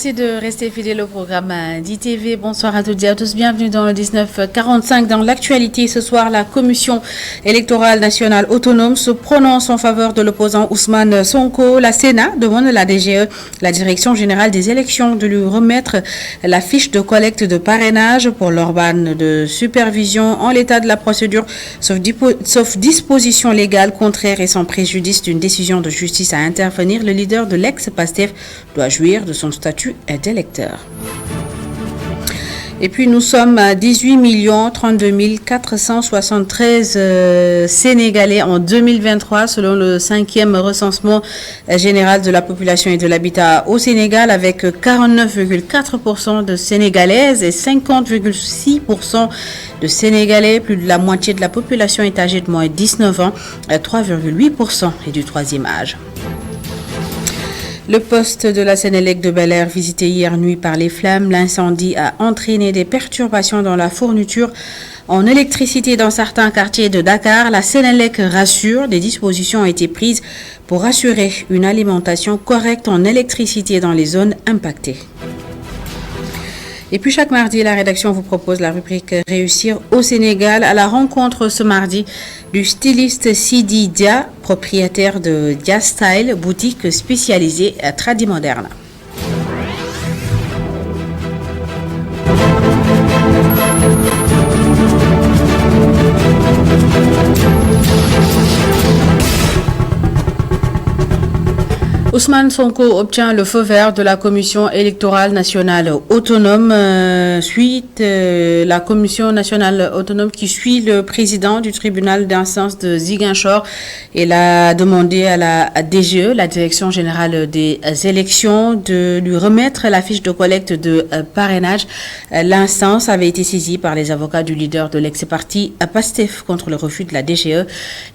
Merci de rester fidèle au programme d'ITV. Bonsoir à toutes et à tous. Bienvenue dans le 1945. Dans l'actualité, ce soir, la Commission électorale nationale autonome se prononce en faveur de l'opposant Ousmane Sonko. La Sénat demande à la DGE, la Direction générale des élections, de lui remettre la fiche de collecte de parrainage pour l'organe de supervision en l'état de la procédure, sauf disposition légale contraire et sans préjudice d'une décision de justice à intervenir. Le leader de l'ex-PASTEF doit jouir de son statut d'électeur. Et puis nous sommes à 18 32 473 Sénégalais en 2023 selon le 5e recensement général de la population et de l'habitat au Sénégal, avec 49,4% de Sénégalaises et 50,6% de Sénégalais. Plus de la moitié de la population est âgée de moins de 19 ans, 3,8% est du troisième âge. Le poste de la Sénélec de Bel-Air visité hier nuit par les flammes. L'incendie a entraîné des perturbations dans la fourniture en électricité dans certains quartiers de Dakar. La Sénélec rassure, des dispositions ont été prises pour assurer une alimentation correcte en électricité dans les zones impactées. Et puis chaque mardi, la rédaction vous propose la rubrique Réussir au Sénégal, à la rencontre ce mardi du styliste Sidi Dia, propriétaire de Dia Style, boutique spécialisée à Tradimoderne. Ousmane Sonko obtient le feu vert de la Commission électorale nationale autonome. La Commission nationale autonome qui suit le président du tribunal d'instance de Ziguinchor. Elle a demandé à la DGE, la Direction générale des élections, de lui remettre la fiche de collecte de parrainage. L'instance avait été saisie par les avocats du leader de l'ex-parti PASTEF contre le refus de la DGE.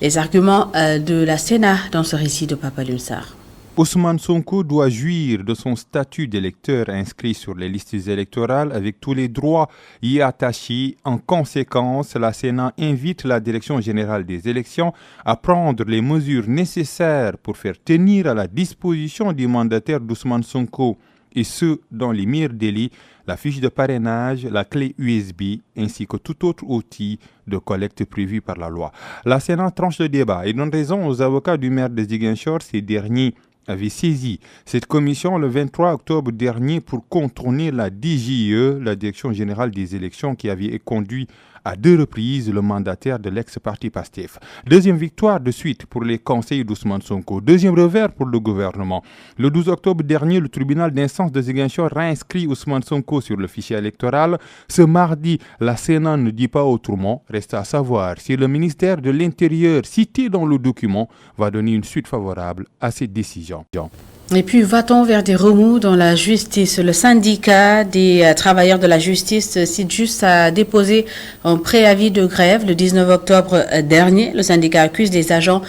Les arguments de la Sénat dans ce récit de Papa Lunsar. Ousmane Sonko doit jouir de son statut d'électeur inscrit sur les listes électorales avec tous les droits y attachés. En conséquence, la Sénat invite la Direction générale des élections à prendre les mesures nécessaires pour faire tenir à la disposition du mandataire d'Ousmane Sonko, et ce, dans les meilleurs délais, la fiche de parrainage, la clé USB, ainsi que tout autre outil de collecte prévu par la loi. La Sénat tranche le débat et donne raison aux avocats du maire de Ziguinchor. Ces derniers avait saisi cette commission le 23 octobre dernier pour contourner la DGE, la Direction générale des élections, qui avait conduit à 2 reprises le mandataire de l'ex-parti PASTEF. Deuxième victoire de suite pour les conseils d'Ousmane Sonko. Deuxième revers pour le gouvernement. Le 12 octobre dernier, le tribunal d'instance de Ziguinchor réinscrit Ousmane Sonko sur le fichier électoral. Ce mardi, la Sénat ne dit pas autrement. Reste à savoir si le ministère de l'Intérieur, cité dans le document, va donner une suite favorable à cette décision. Et puis, va-t-on vers des remous dans la justice? Le syndicat des travailleurs de la justice SYTJUST a déposé un préavis de grève le 19 octobre dernier. Le syndicat accuse les agents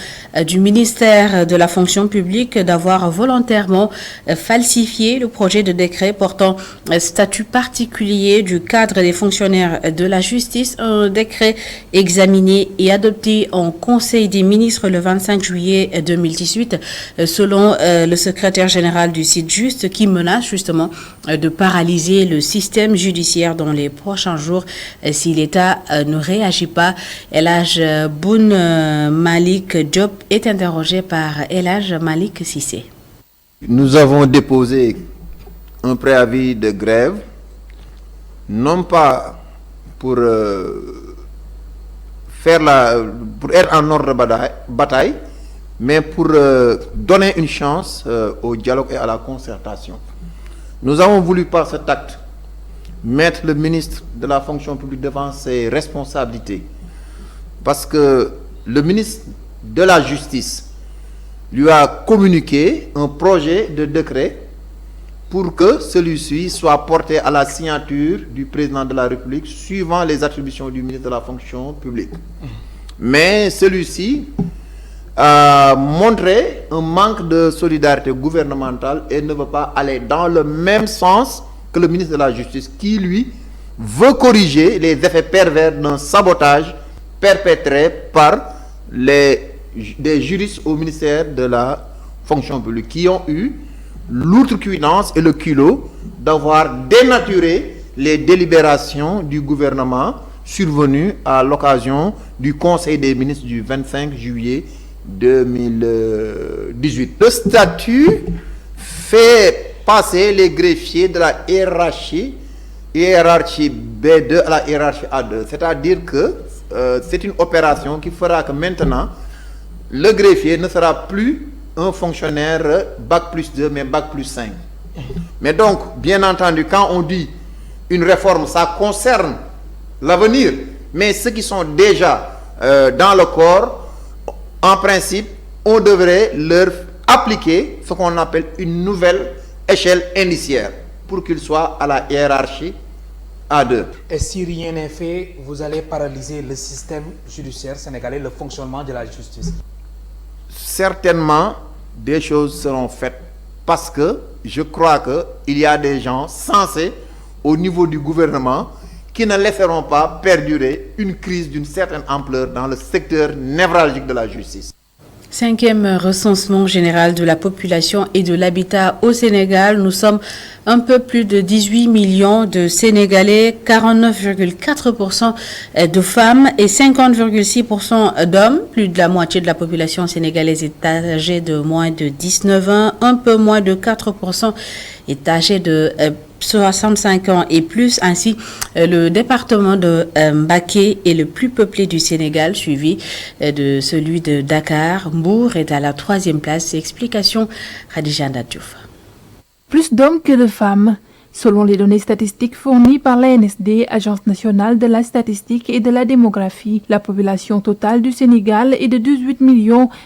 du ministère de la fonction publique d'avoir volontairement falsifié le projet de décret portant statut particulier du cadre des fonctionnaires de la justice. Un décret examiné et adopté en Conseil des ministres le 25 juillet 2018, selon le secrétaire général du SYTJUST, qui menace justement de paralyser le système judiciaire dans les prochains jours si l'État ne réagit pas. El Hadj Boun Malik Diop est interrogé par El Hadj Malik Cissé. Nous avons déposé un préavis de grève, non pas pour être en ordre de bataille, mais pour donner une chance au dialogue et à la concertation. Nous avons voulu par cet acte mettre le ministre de la fonction publique devant ses responsabilités, parce que le ministre de la Justice lui a communiqué un projet de décret pour que celui-ci soit porté à la signature du président de la République suivant les attributions du ministre de la fonction publique. Mais celui-ci a montré un manque de solidarité gouvernementale et ne veut pas aller dans le même sens que le ministre de la Justice, qui lui veut corriger les effets pervers d'un sabotage perpétré par des juristes au ministère de la fonction publique, qui ont eu l'outrecuidance et le culot d'avoir dénaturé les délibérations du gouvernement survenues à l'occasion du Conseil des ministres du 25 juillet 2018. Le statut fait passer les greffiers de la hiérarchie B2 à la hiérarchie A2. C'est-à-dire que c'est une opération qui fera que maintenant, le greffier ne sera plus un fonctionnaire Bac plus 2, mais Bac plus 5. Mais donc, bien entendu, quand on dit une réforme, ça concerne l'avenir. Mais ceux qui sont déjà dans le corps, en principe, on devrait leur appliquer ce qu'on appelle une nouvelle échelle indiciaire pour qu'ils soient à la hiérarchie A2. Et si rien n'est fait, vous allez paralyser le système judiciaire sénégalais, le fonctionnement de la justice? Certainement, des choses seront faites parce que je crois qu'il y a des gens sensés au niveau du gouvernement qui ne laisseront pas perdurer une crise d'une certaine ampleur dans le secteur névralgique de la justice. 5e recensement général de la population et de l'habitat au Sénégal. Nous sommes un peu plus de 18 millions de Sénégalais, 49,4% de femmes et 50,6% d'hommes. Plus de la moitié de la population sénégalaise est âgée de moins de 19 ans. Un peu moins de 4% est âgé de 65 ans et plus. Ainsi, le département de Mbacké est le plus peuplé du Sénégal, suivi de celui de Dakar. Mbour est à la 3e place. Explication Khadija Diouf. Plus d'hommes que de femmes. Selon les données statistiques fournies par l'ANSD, Agence nationale de la statistique et de la démographie, la population totale du Sénégal est de 18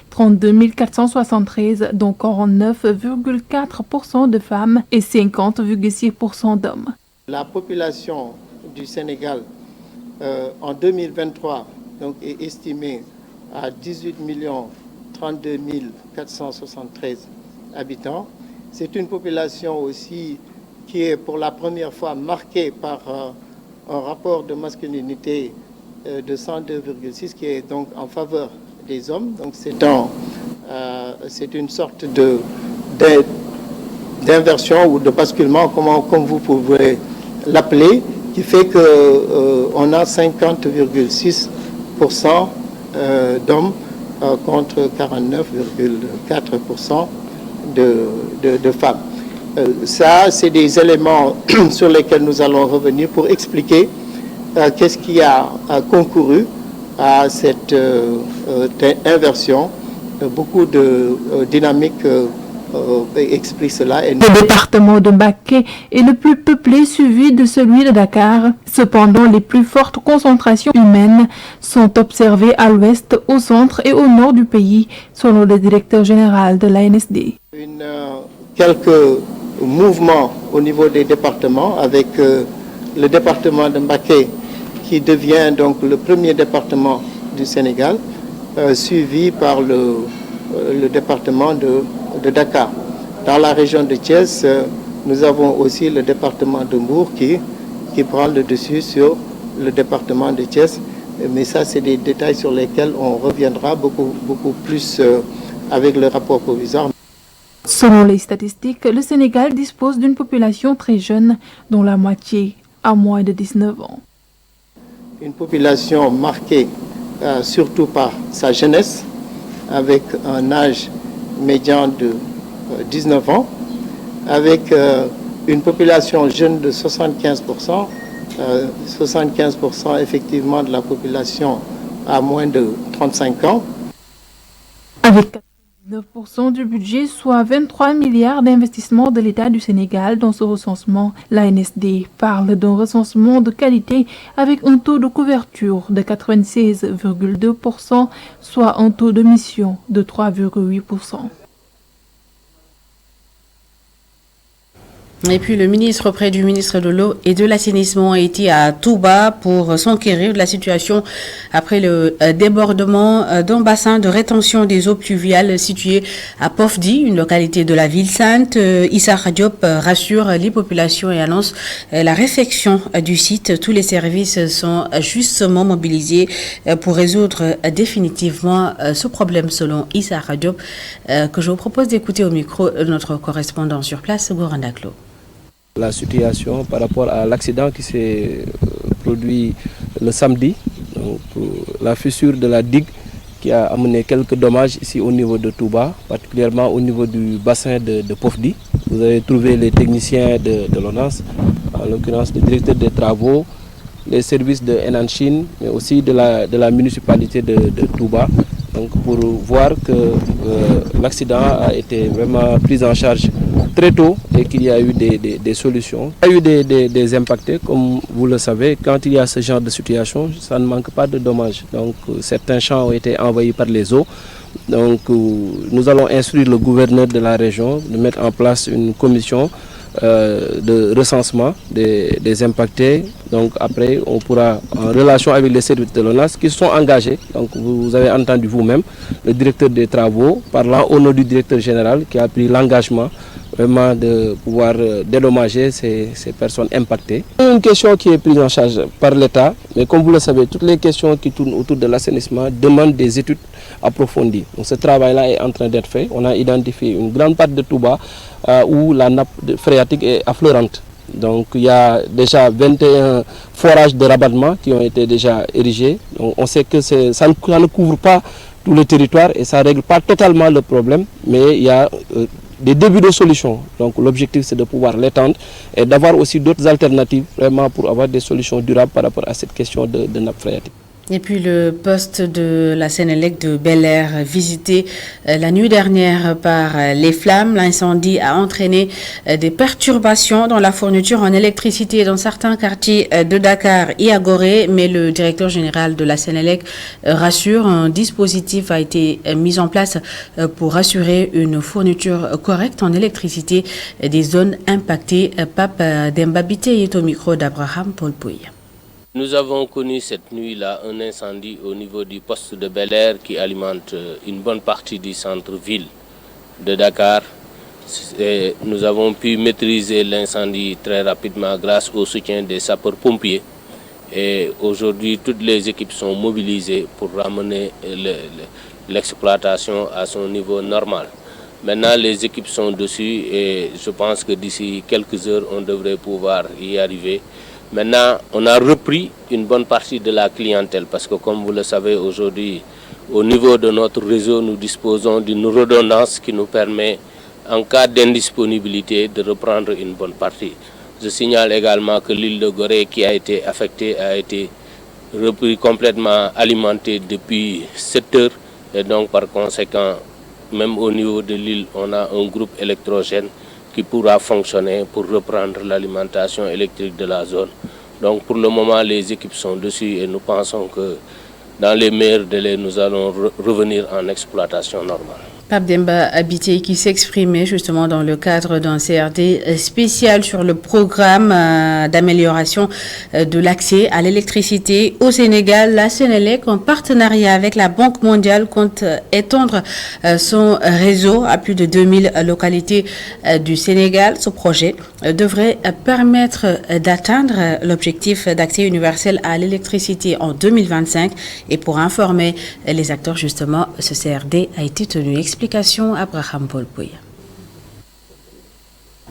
32 473, dont 49,4% de femmes et 50,6% d'hommes. La population du Sénégal en 2023 donc, est estimée à 18 32 473 habitants. C'est une population aussi qui est pour la première fois marquée par un rapport de masculinité de 102,6 qui est donc en faveur des hommes. Donc c'est une sorte d'inversion ou de basculement, comme vous pouvez l'appeler, qui fait qu'on a 50,6% d'hommes contre 49,4% de femmes. Ça, c'est des éléments sur lesquels nous allons revenir pour expliquer qu'est-ce qui a concouru à cette inversion. Beaucoup de dynamiques expliquent cela. Le département de Mbacké est le plus peuplé, suivi de celui de Dakar. Cependant, les plus fortes concentrations humaines sont observées à l'ouest, au centre et au nord du pays, selon le directeur général de l'ANSD. Quelques mouvements au niveau des départements, avec le département de Mbacké qui devient donc le premier département du Sénégal, suivi par le département de Dakar. Dans la région de Thiès, nous avons aussi le département de Mbour qui prend le dessus sur le département de Thiès. Mais ça, c'est des détails sur lesquels on reviendra beaucoup plus avec le rapport provisoire. Selon les statistiques, le Sénégal dispose d'une population très jeune, dont la moitié a moins de 19 ans. Une population marquée surtout par sa jeunesse, avec un âge médian de 19 ans, avec une population jeune de 75%, 75% effectivement de la population a moins de 35 ans. Avec 9% du budget, soit 23 milliards d'investissements de l'État du Sénégal dans ce recensement, l'ANSD parle d'un recensement de qualité avec un taux de couverture de 96,2%, soit un taux de mission de 3,8%. Et puis le ministre auprès du ministre de l'eau et de l'assainissement a été à Touba pour s'enquérir de la situation après le débordement d'un bassin de rétention des eaux pluviales situé à Pofdi, une localité de la ville sainte. Issa Diop rassure les populations et annonce la réfection du site. Tous les services sont justement mobilisés pour résoudre définitivement ce problème selon Issa Diop, que je vous propose d'écouter au micro de notre correspondant sur place, Goranda Klo. La situation par rapport à l'accident qui s'est produit le samedi, donc, la fissure de la digue qui a amené quelques dommages ici au niveau de Touba, particulièrement au niveau du bassin de Pofdi. Vous avez trouvé les techniciens de l'ONAS, en l'occurrence le directeur des travaux, les services de Henan Chine, mais aussi de la municipalité de Touba, donc pour voir que l'accident a été vraiment pris en charge très tôt et qu'il y a eu des solutions. Il y a eu des impactés, comme vous le savez, quand il y a ce genre de situation, ça ne manque pas de dommages. Donc certains champs ont été envahis par les eaux. Donc nous allons instruire le gouverneur de la région de mettre en place une commission de recensement des impactés. Donc après, on pourra, en relation avec les services de l'ONAS qui sont engagés, donc vous avez entendu vous-même, le directeur des travaux, parlant au nom du directeur général qui a pris l'engagement vraiment de pouvoir dédommager ces personnes impactées. C'est une question qui est prise en charge par l'État, mais comme vous le savez, toutes les questions qui tournent autour de l'assainissement demandent des études approfondies. Donc ce travail-là est en train d'être fait. On a identifié une grande partie de Touba où la nappe phréatique est affleurante. Donc il y a déjà 21 forages de rabattement qui ont été déjà érigés. Donc, on sait que ça ne couvre pas tout le territoire et ça ne règle pas totalement le problème, mais il y a des débuts de solutions. Donc l'objectif c'est de pouvoir l'étendre et d'avoir aussi d'autres alternatives vraiment pour avoir des solutions durables par rapport à cette question de nappe phréatique. Et puis le poste de la Sénélec de Bel-Air visité la nuit dernière par les flammes. L'incendie a entraîné des perturbations dans la fourniture en électricité dans certains quartiers de Dakar et à Gorée, mais le directeur général de la Sénélec rassure, un dispositif a été mis en place pour assurer une fourniture correcte en électricité des zones impactées. Pape Dembabité est au micro d'Abraham Paul Pouy. Nous avons connu cette nuit-là un incendie au niveau du poste de Bel-Air qui alimente une bonne partie du centre-ville de Dakar. Et nous avons pu maîtriser l'incendie très rapidement grâce au soutien des sapeurs-pompiers. Et aujourd'hui, toutes les équipes sont mobilisées pour ramener l'exploitation à son niveau normal. Maintenant, les équipes sont dessus et je pense que d'ici quelques heures, on devrait pouvoir y arriver. Maintenant, on a repris une bonne partie de la clientèle parce que comme vous le savez aujourd'hui, au niveau de notre réseau, nous disposons d'une redondance qui nous permet, en cas d'indisponibilité, de reprendre une bonne partie. Je signale également que l'île de Gorée qui a été affectée a été repris complètement alimentée depuis 7 heures et donc par conséquent, même au niveau de l'île, on a un groupe électrogène qui pourra fonctionner pour reprendre l'alimentation électrique de la zone. Donc pour le moment, les équipes sont dessus et nous pensons que dans les meilleurs délais, nous allons revenir en exploitation normale. Pape Dembabité qui s'exprimait justement dans le cadre d'un CRD spécial sur le programme d'amélioration de l'accès à l'électricité au Sénégal. La Sénélec, en partenariat avec la Banque mondiale, compte étendre son réseau à plus de 2000 localités du Sénégal. Ce projet devrait permettre d'atteindre l'objectif d'accès universel à l'électricité en 2025. Et pour informer les acteurs, justement, ce CRD a été tenu. Explication Abraham Paul Pouy.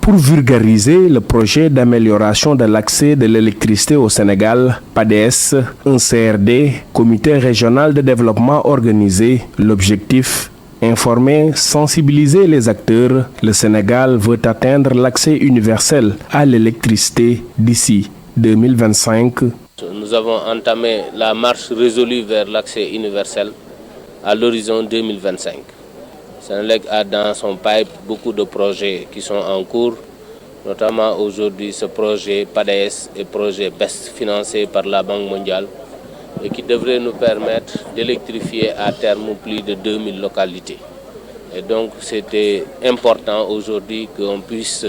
Pour vulgariser le projet d'amélioration de l'accès de l'électricité au Sénégal, PADES, un CRD, Comité régional de développement organisé, l'objectif, informer, sensibiliser les acteurs. Le Sénégal veut atteindre l'accès universel à l'électricité d'ici 2025. Nous avons entamé la marche résolue vers l'accès universel à l'horizon 2025. Sénélec a dans son pipe beaucoup de projets qui sont en cours, notamment aujourd'hui ce projet PADES et projet BEST financé par la Banque mondiale et qui devrait nous permettre d'électrifier à terme plus de 2000 localités. Et donc c'était important aujourd'hui qu'on puisse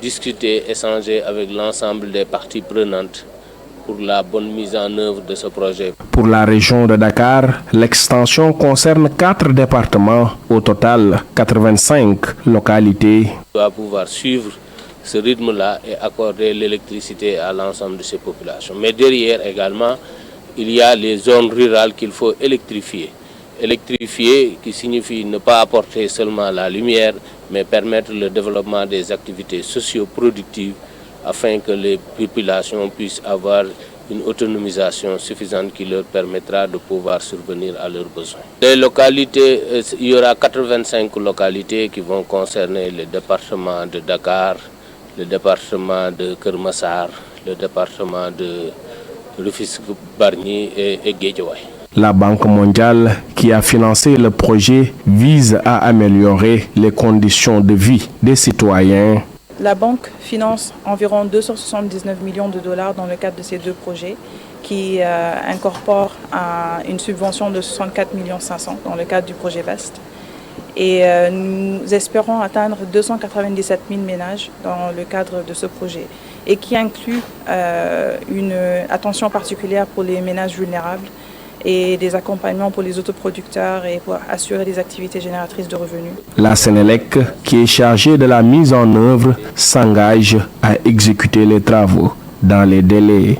discuter, échanger avec l'ensemble des parties prenantes pour la bonne mise en œuvre de ce projet. Pour la région de Dakar, l'extension concerne 4 départements, au total 85 localités. On doit pouvoir suivre ce rythme-là et accorder l'électricité à l'ensemble de ces populations. Mais derrière également, il y a les zones rurales qu'il faut électrifier. Électrifier qui signifie ne pas apporter seulement la lumière, mais permettre le développement des activités socio-productives afin que les populations puissent avoir une autonomisation suffisante qui leur permettra de pouvoir survenir à leurs besoins. Les localités, il y aura 85 localités qui vont concerner le département de Dakar, le département de Kermassar, le département de Rufisque-Bargny et Guédiawaye. La Banque mondiale, qui a financé le projet, vise à améliorer les conditions de vie des citoyens. La banque finance environ 279 millions de dollars dans le cadre de ces 2 projets qui incorporent une subvention de 64 millions 500 dans le cadre du projet VEST. Et nous espérons atteindre 297 000 ménages dans le cadre de ce projet et qui inclut une attention particulière pour les ménages vulnérables et des accompagnements pour les autoproducteurs et pour assurer des activités génératrices de revenus. La Sénélec, qui est chargée de la mise en œuvre, s'engage à exécuter les travaux dans les délais.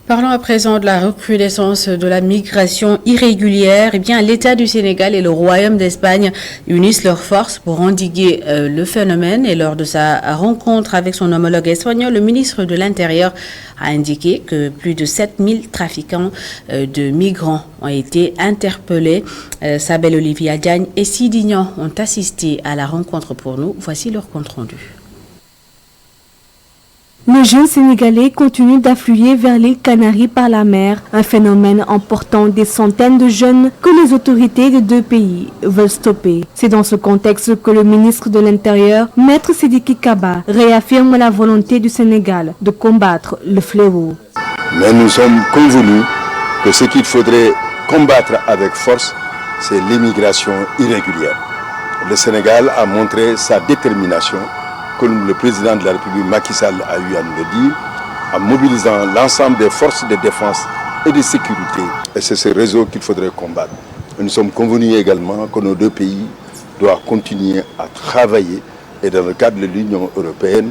Parlons à présent de la recrudescence de la migration irrégulière. Eh bien, l'État du Sénégal et le Royaume d'Espagne unissent leurs forces pour endiguer le phénomène. Et lors de sa rencontre avec son homologue espagnol, le ministre de l'Intérieur a indiqué que plus de 7000 trafiquants de migrants ont été interpellés. Sabel Olivia Diagne et Sidignan ont assisté à la rencontre pour nous. Voici leur compte rendu. Les jeunes Sénégalais continuent d'affluer vers l'île Canaries par la mer, un phénomène emportant des centaines de jeunes que les autorités des 2 pays veulent stopper. C'est dans ce contexte que le ministre de l'Intérieur, Maître Sidiki Kaba, réaffirme la volonté du Sénégal de combattre le fléau. Mais nous sommes convenus que ce qu'il faudrait combattre avec force, c'est l'immigration irrégulière. Le Sénégal a montré sa détermination, comme le président de la République Macky Sall a eu à nous le dire, en mobilisant l'ensemble des forces de défense et de sécurité. Et c'est ce réseau qu'il faudrait combattre. Et nous sommes convenus également que nos 2 pays doivent continuer à travailler et dans le cadre de l'Union européenne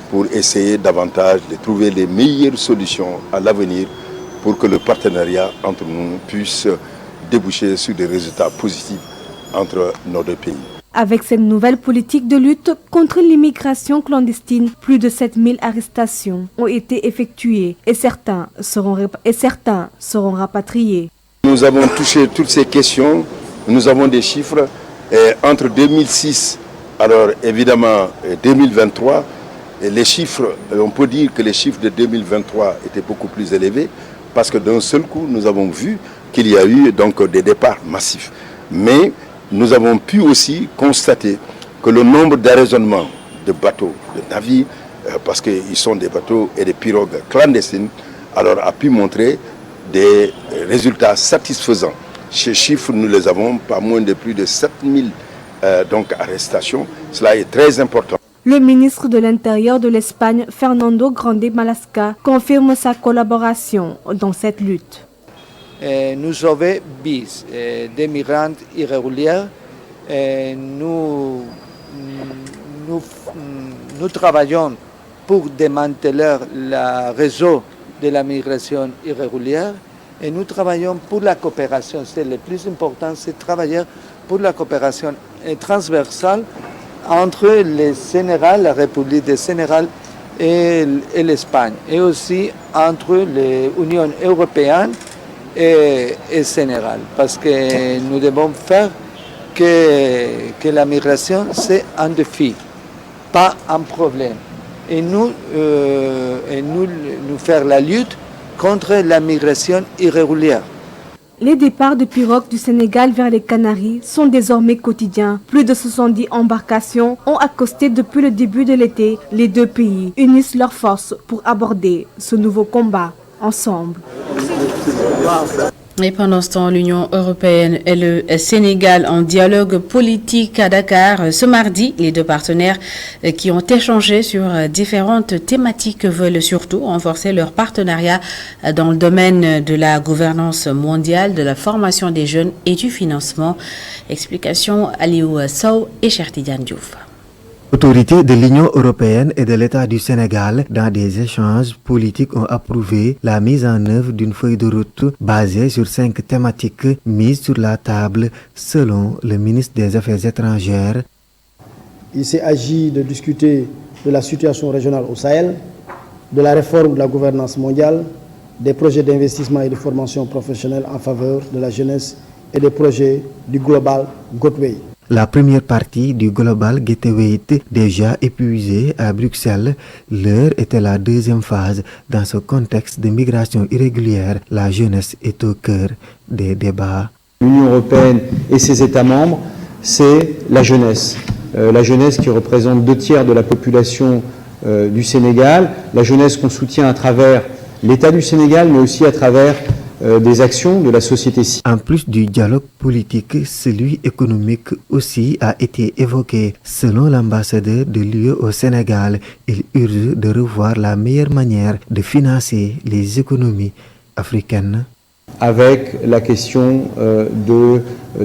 pour essayer davantage de trouver les meilleures solutions à l'avenir pour que le partenariat entre nous puisse déboucher sur des résultats positifs entre nos 2 pays. Avec cette nouvelle politique de lutte contre l'immigration clandestine, plus de 7000 arrestations ont été effectuées et certains seront rapatriés. Nous avons touché toutes ces questions, nous avons des chiffres entre 2006, alors évidemment 2023, et les chiffres, on peut dire que les chiffres de 2023 étaient beaucoup plus élevés parce que d'un seul coup nous avons vu qu'il y a eu donc des départs massifs. Mais nous avons pu aussi constater que le nombre d'arraisonnements de bateaux, de navires, parce qu'ils sont des bateaux et des pirogues clandestines, alors a pu montrer des résultats satisfaisants. Ces chiffres, nous les avons, pas moins de plus de 7000 arrestations. Cela est très important. Le ministre de l'Intérieur de l'Espagne, Fernando Grande Malasca, confirme sa collaboration dans cette lutte. Nous avons vu des migrants irréguliers. Nous travaillons pour démanteler le réseau de la migration irrégulière et nous travaillons pour la coopération. C'est le plus important, c'est travailler pour la coopération transversale entre le Sénégal, la République du Sénégal et l'Espagne, et aussi entre l'Union européenne et Sénégal, parce que nous devons faire que la migration c'est un défi, pas un problème, et nous faire la lutte contre la migration irrégulière. Les départs de pirogues du Sénégal vers les Canaries sont désormais quotidiens. Plus de 70 embarcations ont accosté depuis le début de l'été. Les 2 pays unissent leurs forces pour aborder ce nouveau combat ensemble. Et pendant ce temps, l'Union européenne et le Sénégal en dialogue politique à Dakar. Ce mardi, les deux partenaires qui ont échangé sur différentes thématiques veulent surtout renforcer leur partenariat dans le domaine de la gouvernance mondiale, de la formation des jeunes et du financement. Explication Aliou Sow et Chertidiane Diouf. Autorités de l'Union européenne et de l'État du Sénégal, dans des échanges politiques, ont approuvé la mise en œuvre d'une feuille de route basée sur 5 thématiques mises sur la table selon le ministre des Affaires étrangères. Il s'est agi de discuter de la situation régionale au Sahel, de la réforme de la gouvernance mondiale, des projets d'investissement et de formation professionnelle en faveur de la jeunesse et des projets du Global Gateway. La première partie du Global Gateway déjà épuisée à Bruxelles, l'heure était la deuxième phase. Dans ce contexte de migration irrégulière, la jeunesse est au cœur des débats. L'Union européenne et ses États membres, c'est la jeunesse. La jeunesse qui représente 2/3 de la population du Sénégal, la jeunesse qu'on soutient à travers l'État du Sénégal, mais aussi à travers des actions de la société civile. En plus du dialogue politique, celui économique aussi a été évoqué. Selon l'ambassadeur de l'UE au Sénégal, il urge de revoir la meilleure manière de financer les économies africaines. Avec la question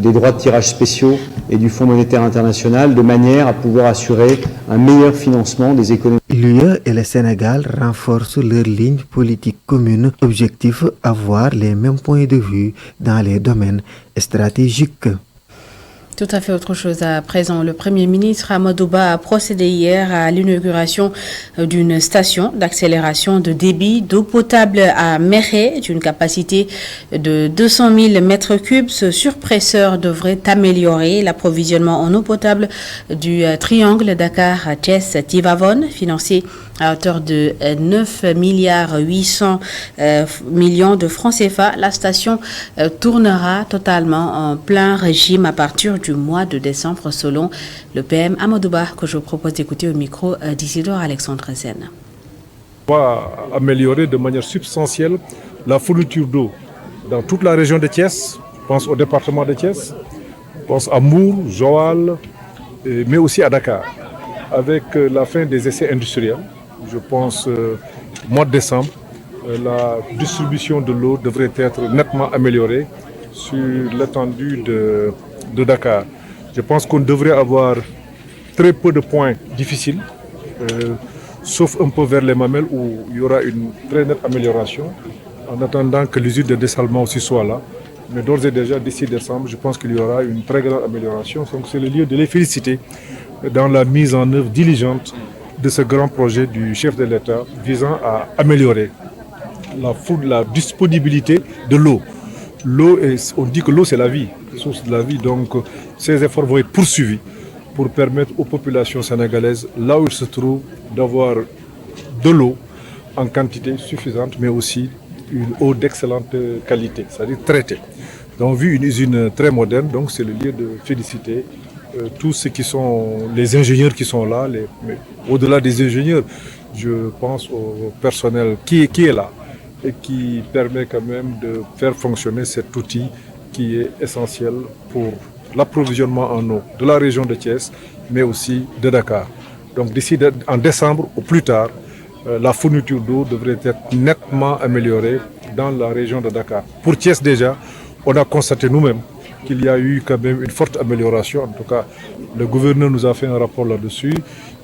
des droits de tirage spéciaux et du Fonds monétaire international, de manière à pouvoir assurer un meilleur financement des économies. L'UE et le Sénégal renforcent leur ligne politique commune, objectif avoir les mêmes points de vue dans les domaines stratégiques. Tout à fait autre chose à présent. Le Premier ministre Amadou Ba a procédé hier à l'inauguration d'une station d'accélération de débit d'eau potable à Méré, d'une capacité de 200 000 mètres cubes. Ce surpresseur devrait améliorer l'approvisionnement en eau potable du triangle Dakar-Thiès-Tivavone, financé à hauteur de 9,8 milliards de francs CFA. La station tournera totalement en plein régime à partir du mois de décembre, selon le PM Amadou Ba, que je vous propose d'écouter au micro d'Isidore Alexandre Zen. On va améliorer de manière substantielle la fourniture d'eau dans toute la région de Thiès. Je pense au département de Thiès, je pense à Mour, Joal, mais aussi à Dakar. Avec la fin des essais industriels, je pense au mois de décembre, la distribution de l'eau devrait être nettement améliorée sur l'étendue de Dakar. Je pense qu'on devrait avoir très peu de points difficiles, sauf un peu vers les Mamelles où il y aura une très nette amélioration, en attendant que l'usine de dessalement aussi soit là. Mais d'ores et déjà, d'ici décembre, je pense qu'il y aura une très grande amélioration. Donc c'est le lieu de les féliciter dans la mise en œuvre diligente de ce grand projet du chef de l'État visant à améliorer la disponibilité de l'eau. On dit que l'eau c'est la vie, la source de la vie, donc ces efforts vont être poursuivis pour permettre aux populations sénégalaises, là où ils se trouvent, d'avoir de l'eau en quantité suffisante, mais aussi une eau d'excellente qualité, c'est-à-dire traitée. Nous avons vu une usine très moderne, donc c'est le lieu de féliciter tous ceux qui sont les ingénieurs qui sont là, mais au-delà des ingénieurs, je pense au personnel qui est là et qui permet quand même de faire fonctionner cet outil qui est essentiel pour l'approvisionnement en eau de la région de Thiès, mais aussi de Dakar. Donc d'ici en décembre ou plus tard, la fourniture d'eau devrait être nettement améliorée dans la région de Dakar. Pour Thiès déjà, on a constaté nous-mêmes qu'il y a eu quand même une forte amélioration. En tout cas, le gouverneur nous a fait un rapport là-dessus.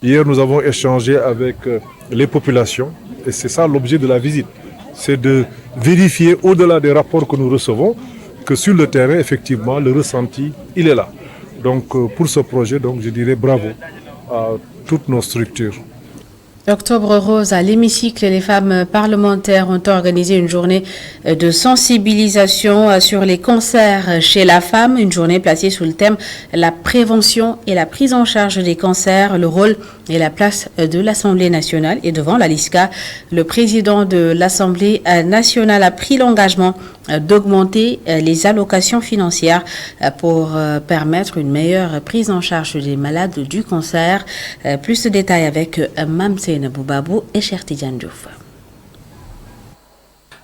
Hier, nous avons échangé avec les populations et c'est ça l'objet de la visite. C'est de vérifier au-delà des rapports que nous recevons que sur le terrain, effectivement, le ressenti, il est là. Donc pour ce projet, donc, je dirais bravo à toutes nos structures. Octobre rose à l'hémicycle, les femmes parlementaires ont organisé une journée de sensibilisation sur les cancers chez la femme, une journée placée sous le thème la prévention et la prise en charge des cancers, le rôle et la place de l'Assemblée nationale. Et devant la LISCA, le président de l'Assemblée nationale a pris l'engagement d'augmenter les allocations financières pour permettre une meilleure prise en charge des malades du cancer. Plus de détails avec Mamsé Boubabou et Chertidiane Diouf.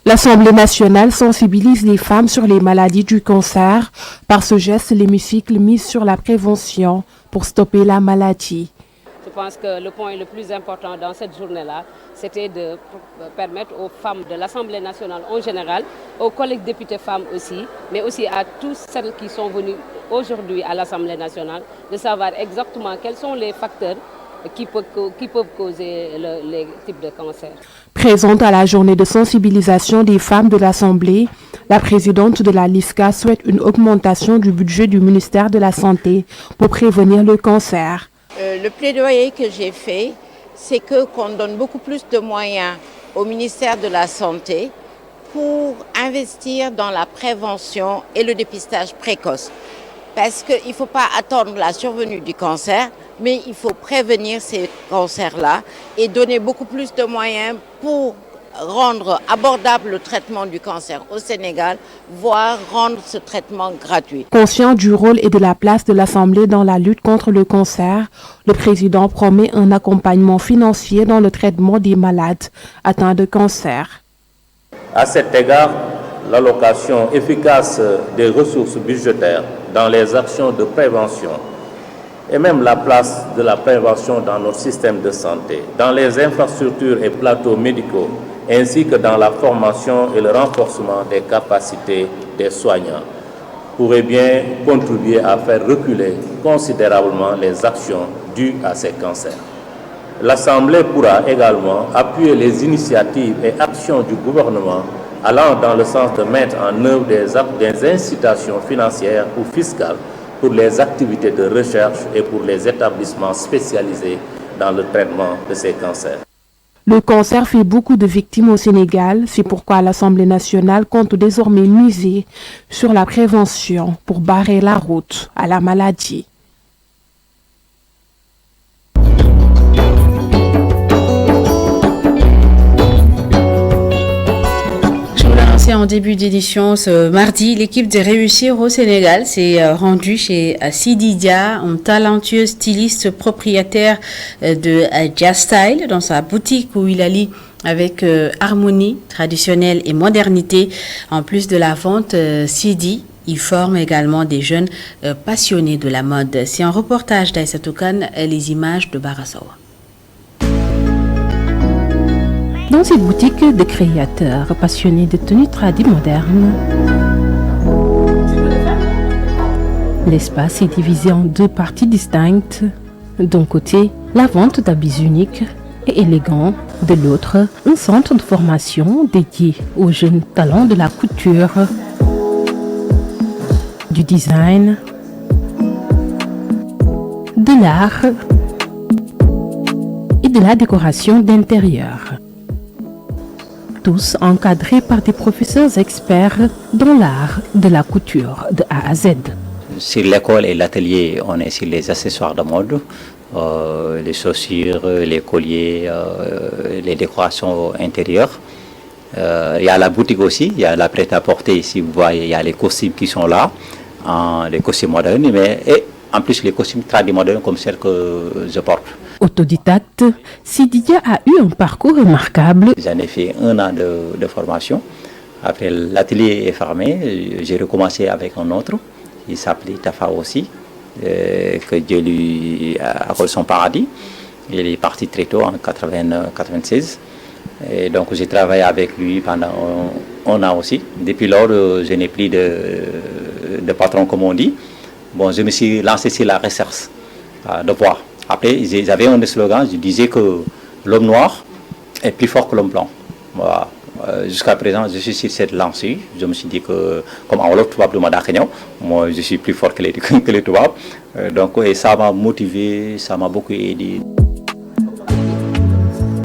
L'Assemblée nationale sensibilise les femmes sur les maladies du cancer. Par ce geste, l'hémicycle mise sur la prévention pour stopper la maladie. Je pense que le point le plus important dans cette journée-là, c'était de permettre aux femmes de l'Assemblée nationale en général, aux collègues députés femmes aussi, mais aussi à tous celles qui sont venues aujourd'hui à l'Assemblée nationale, de savoir exactement quels sont les facteurs qui peuvent causer les types de cancer. Présente à la journée de sensibilisation des femmes de l'Assemblée, la présidente de la LISCA souhaite une augmentation du budget du ministère de la Santé pour prévenir le cancer. Le plaidoyer que j'ai fait, c'est qu'on donne beaucoup plus de moyens au ministère de la Santé pour investir dans la prévention et le dépistage précoce. Parce qu'il ne faut pas attendre la survenue du cancer, mais il faut prévenir ces cancers-là et donner beaucoup plus de moyens pour rendre abordable le traitement du cancer au Sénégal, voire rendre ce traitement gratuit. Conscient du rôle et de la place de l'Assemblée dans la lutte contre le cancer, le président promet un accompagnement financier dans le traitement des malades atteints de cancer. À cet égard, l'allocation efficace des ressources budgétaires dans les actions de prévention et même la place de la prévention dans notre système de santé, dans les infrastructures et plateaux médicaux, ainsi que dans la formation et le renforcement des capacités des soignants, pourrait bien contribuer à faire reculer considérablement les actions dues à ces cancers. L'Assemblée pourra également appuyer les initiatives et actions du gouvernement allant dans le sens de mettre en œuvre des incitations financières ou fiscales pour les activités de recherche et pour les établissements spécialisés dans le traitement de ces cancers. Le cancer fait beaucoup de victimes au Sénégal, c'est pourquoi l'Assemblée nationale compte désormais miser sur la prévention pour barrer la route à la maladie. En début d'édition ce mardi, l'équipe de Réussir au Sénégal s'est rendue chez Sidi Dia, un talentueux styliste propriétaire de Jazz Style, dans sa boutique où il allie avec harmonie traditionnelle et modernité. En plus de la vente, Sidi, il forme également des jeunes passionnés de la mode. C'est un reportage d'Aïssatou Kane, les images de Barasawa. Dans cette boutique de créateurs passionnés de tenues tradies modernes, l'espace est divisé en deux parties distinctes. D'un côté, la vente d'habits uniques et élégants. De l'autre, un centre de formation dédié aux jeunes talents de la couture, du design, de l'art et de la décoration d'intérieur. Tous encadrés par des professeurs experts dans l'art de la couture de A à Z. Sur l'école et l'atelier, on est sur les accessoires de mode, les chaussures, les colliers, les décorations intérieures. Il y a la boutique aussi, il y a la prêt-à-porter. Si vous voyez, il y a les costumes qui sont là, les costumes modernes, et en plus les costumes tradis-modernes comme celles que je porte. Autodidacte, Sidi Dia a eu un parcours remarquable. J'en ai fait 1 an de formation. Après, l'atelier est fermé. J'ai recommencé avec un autre. Il s'appelait Tafa aussi, que Dieu lui accorde son paradis. Il est parti très tôt, en 96. Et donc, j'ai travaillé avec lui pendant 1 an aussi. Depuis lors, je n'ai plus de patron, comme on dit. Bon, je me suis lancé sur la recherche de voir. Après, j'avais un slogan, je disais que l'homme noir est plus fort que l'homme blanc. Voilà. Jusqu'à présent, je suis sur cette lancée. Je me suis dit que, comme en Wolof Toubab de Madakenyo, moi je suis plus fort que les Toubab. Donc, et ça m'a motivé, ça m'a beaucoup aidé.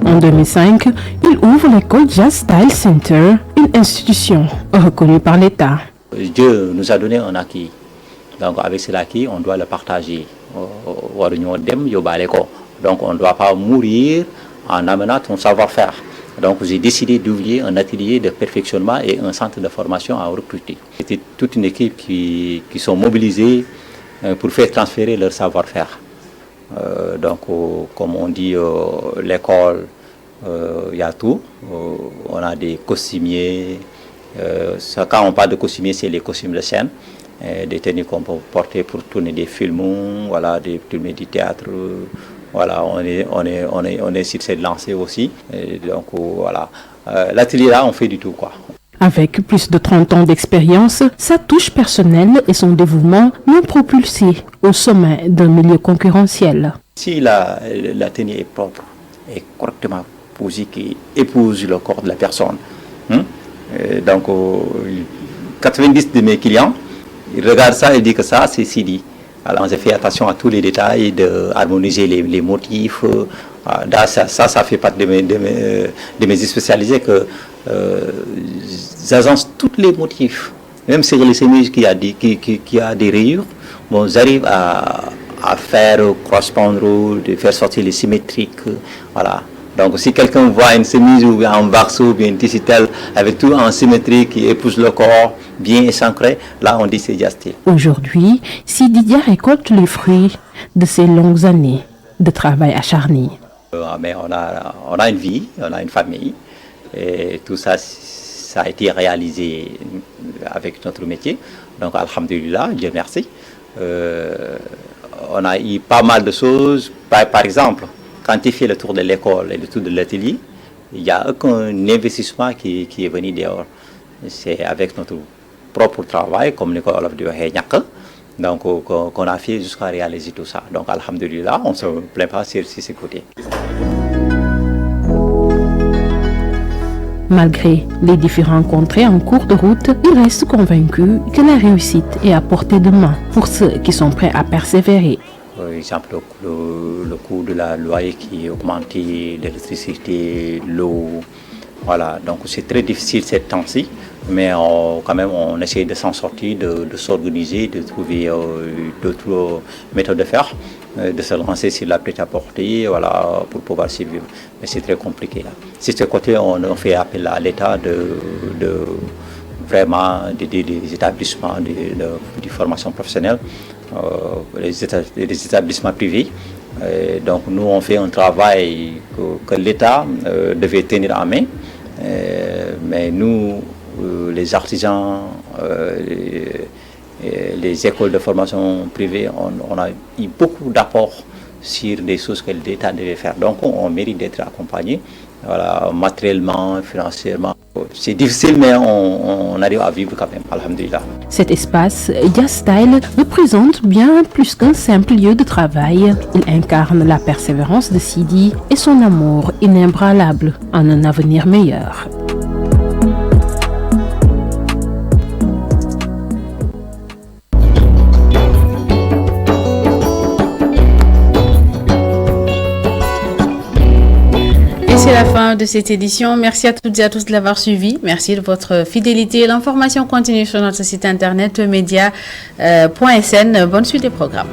En 2005, il ouvre l'école Jazz Style Center, une institution reconnue par l'État. Dieu nous a donné un acquis. Donc, avec cet acquis, on doit le partager. Donc on ne doit pas mourir en amenant son savoir-faire. Donc j'ai décidé d'ouvrir un atelier de perfectionnement et un centre de formation à recruter. C'était toute une équipe qui sont mobilisées pour faire transférer leur savoir-faire. Donc comme on dit, l'école il y a tout. On a des costumiers. Quand on parle de costumiers, c'est les costumes de scène, des tenues qu'on peut porter pour tourner des films, voilà, des tourner du théâtre. Voilà, on est sur cette lancée aussi. Et donc voilà, l'atelier là, on fait du tout quoi. Avec plus de 30 ans d'expérience, sa touche personnelle et son dévouement l'ont propulsé au sommet d'un milieu concurrentiel. Si la tenue est propre et correctement posée, qui épouse le corps de la personne, donc 90 de mes clients, ils regardent ça et disent que ça c'est Sidi. Alors j'ai fait attention à tous les détails, d'harmoniser les motifs. Ça fait partie de mes spécialisés que j'agence tous les motifs. Même sur les chemises qui a des rayures, bon, j'arrive à faire correspondre, de faire sortir les symétriques. Voilà. Donc si quelqu'un voit une chemise ou un varso ou bien une tissu-telle avec tout en symétrie qui épouse le corps, bien ancré, là on dit c'est déjà style. Aujourd'hui, Sididia récolte les fruits de ses longues années de travail acharné. Mais on a une vie, on a une famille, et tout ça, ça a été réalisé avec notre métier. Donc alhamdulillah, Dieu merci. On a eu pas mal de choses. Par exemple, quand tu fais le tour de l'école et le tour de l'atelier, il n'y a aucun investissement qui est venu dehors. C'est avec notre propre travail, comme l'école de Henyaka, donc qu'on a fait jusqu'à réaliser tout ça. Donc alhamdulillah, on ne se plaint pas sur ces côtés. Malgré les différents rencontrés en cours de route, il reste convaincu que la réussite est à portée de main pour ceux qui sont prêts à persévérer. Par exemple, le coût de la loyer qui est augmenté, l'électricité, l'eau. Voilà, donc c'est très difficile ces temps-ci, mais quand même on essaie de s'en sortir, de s'organiser, de trouver d'autres méthodes de faire, de se lancer sur la prêt-à-porter, voilà, pour pouvoir survivre. Mais c'est très compliqué là. Sur ce côté, on fait appel à l'État de vraiment des établissements de formation professionnelle, les établissements privés. Donc nous on fait un travail que l'État devait tenir en main, mais nous les artisans, les écoles de formation privées, on a eu beaucoup d'apports sur des choses que l'État devait faire. Donc on mérite d'être accompagné, voilà, matériellement, financièrement. C'est difficile, mais on arrive à vivre quand même, alhamdulillah. Cet espace, Dia Style, représente bien plus qu'un simple lieu de travail. Il incarne la persévérance de Sidi et son amour inébranlable en un avenir meilleur. C'est la fin de cette édition. Merci à toutes et à tous de l'avoir suivi. Merci de votre fidélité. L'information continue sur notre site internet media.sn. Bonne suite des programmes.